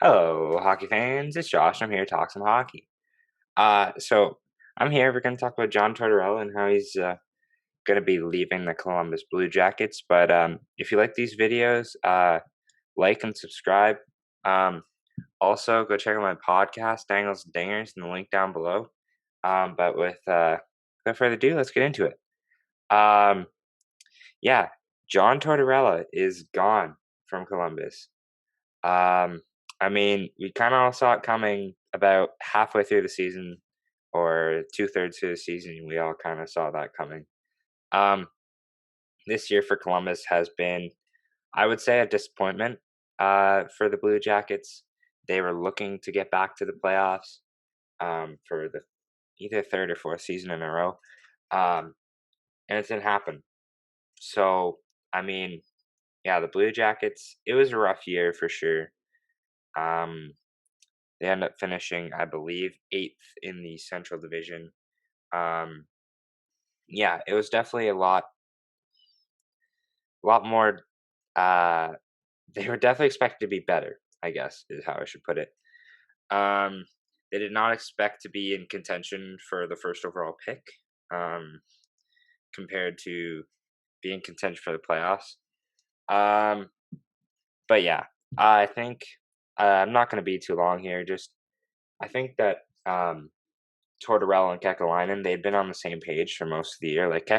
Hello, hockey fans. It's Josh. I'm here to talk some hockey. So I'm here. We're going to talk about John Tortorella and how he's going to be leaving the Columbus Blue Jackets. But if you like these videos, like and subscribe. Um, Also, go check out my podcast, Dangles and Dingers, in the link down below. But without further ado, let's get into it. Um, yeah, John Tortorella is gone from Columbus. Um, I mean, we kind of all saw it coming about halfway through the season or two-thirds through the season. We all kind of saw that coming. Um, this year for Columbus has been, I would say, a disappointment for the Blue Jackets. They were looking to get back to the playoffs for the either third or fourth season in a row, and it didn't happen. So, I mean, yeah, the Blue Jackets, it was a rough year for sure. Um, They end up finishing, I believe, eighth in the Central Division. Um, yeah, it was definitely a lot more. Uh, they were definitely expected to be better, I guess, is how I should put it. Um, they did not expect to be in contention for the first overall pick, um, compared to being in contention for the playoffs. Um, but yeah, I think I'm not going to be too long here. Just I think that Tortorella and Kekalainen, they'd been on the same page for most of the year. Like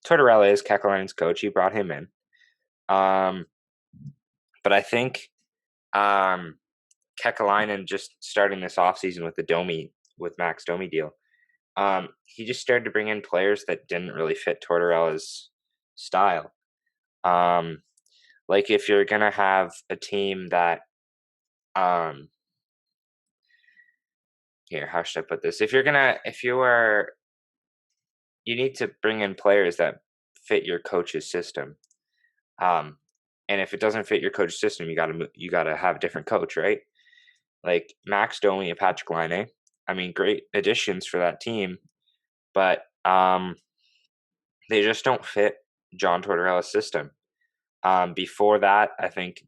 Tortorella is Kekalainen's coach; he brought him in. Um, but I think um, Kekalainen just starting this offseason with the Max Domi deal. He just started to bring in players that didn't really fit Tortorella's style. Um, like if you're gonna have a team that, um, here, how should I put this? You need to bring in players that fit your coach's system. Um, and if it doesn't fit your coach's system, you gotta have a different coach, right? Like Max Domi and Patrick Laine. I mean, great additions for that team, but they just don't fit John Tortorella's system. Before that, I think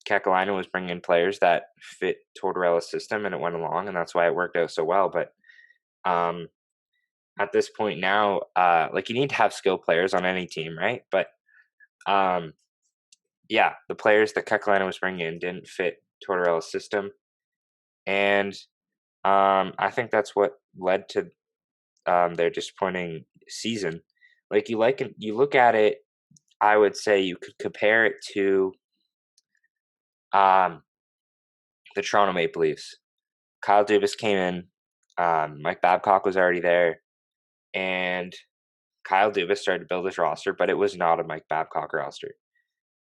Kekalainen was bringing in players that fit Tortorella's system, and it went along, and that's why it worked out so well. But um, at this point now, like you need to have skilled players on any team, right? But um, yeah, the players that Kekalainen was bringing in didn't fit Tortorella's system, and I think that's what led to their disappointing season. You look at it, I would say you could compare it to um, the Toronto Maple Leafs. Kyle Dubas came in, Mike Babcock was already there, and Kyle Dubas started to build his roster, but it was not a Mike Babcock roster.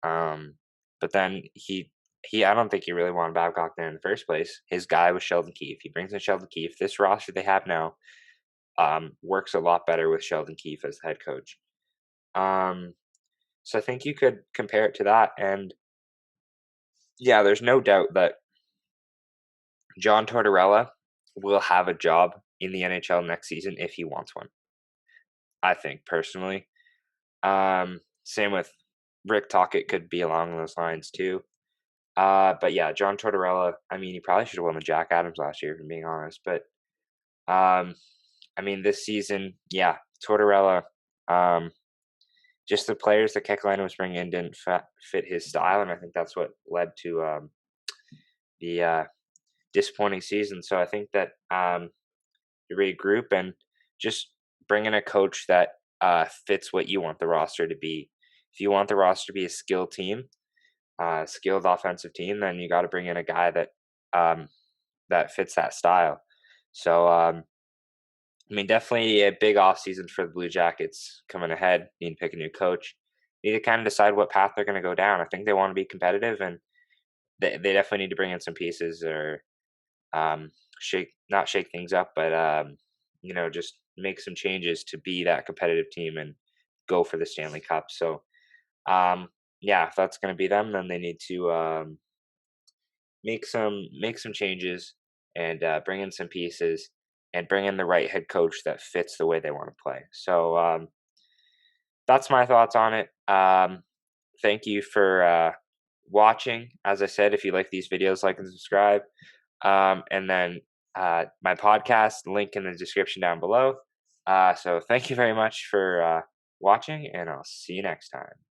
Um, but then I don't think he really wanted Babcock there in the first place. His guy was Sheldon Keefe. He brings in Sheldon Keefe. This roster they have now works a lot better with Sheldon Keefe as the head coach. So I think you could compare it to that. And yeah, there's no doubt that John Tortorella will have a job in the NHL next season if he wants one. I think personally. Same with Rick Tocchet could be along those lines too. But yeah, John Tortorella. I mean, he probably should have won the Jack Adams last year, if I'm being honest. But um, I mean, this season, yeah, Tortorella. Um, just the players that Kekalainen was bringing in didn't fit his style, and I think that's what led to the disappointing season. So I think that you regroup and just bring in a coach that fits what you want the roster to be. If you want the roster to be a skilled team, skilled offensive team, then you got to bring in a guy um, that fits that style. So, I mean, definitely a big off season for the Blue Jackets coming ahead. Need to pick a new coach. Need to kind of decide what path they're going to go down. I think they want to be competitive, and they definitely need to bring in some pieces or not shake things up, but just make some changes to be that competitive team and go for the Stanley Cup. So, yeah, if that's going to be them, then they need to make some changes and bring in some pieces and bring in the right head coach that fits the way they want to play. So that's my thoughts on it. Thank you for watching. As I said, if you like these videos, like and subscribe. And then my podcast link in the description down below. So thank you very much for watching, and I'll see you next time.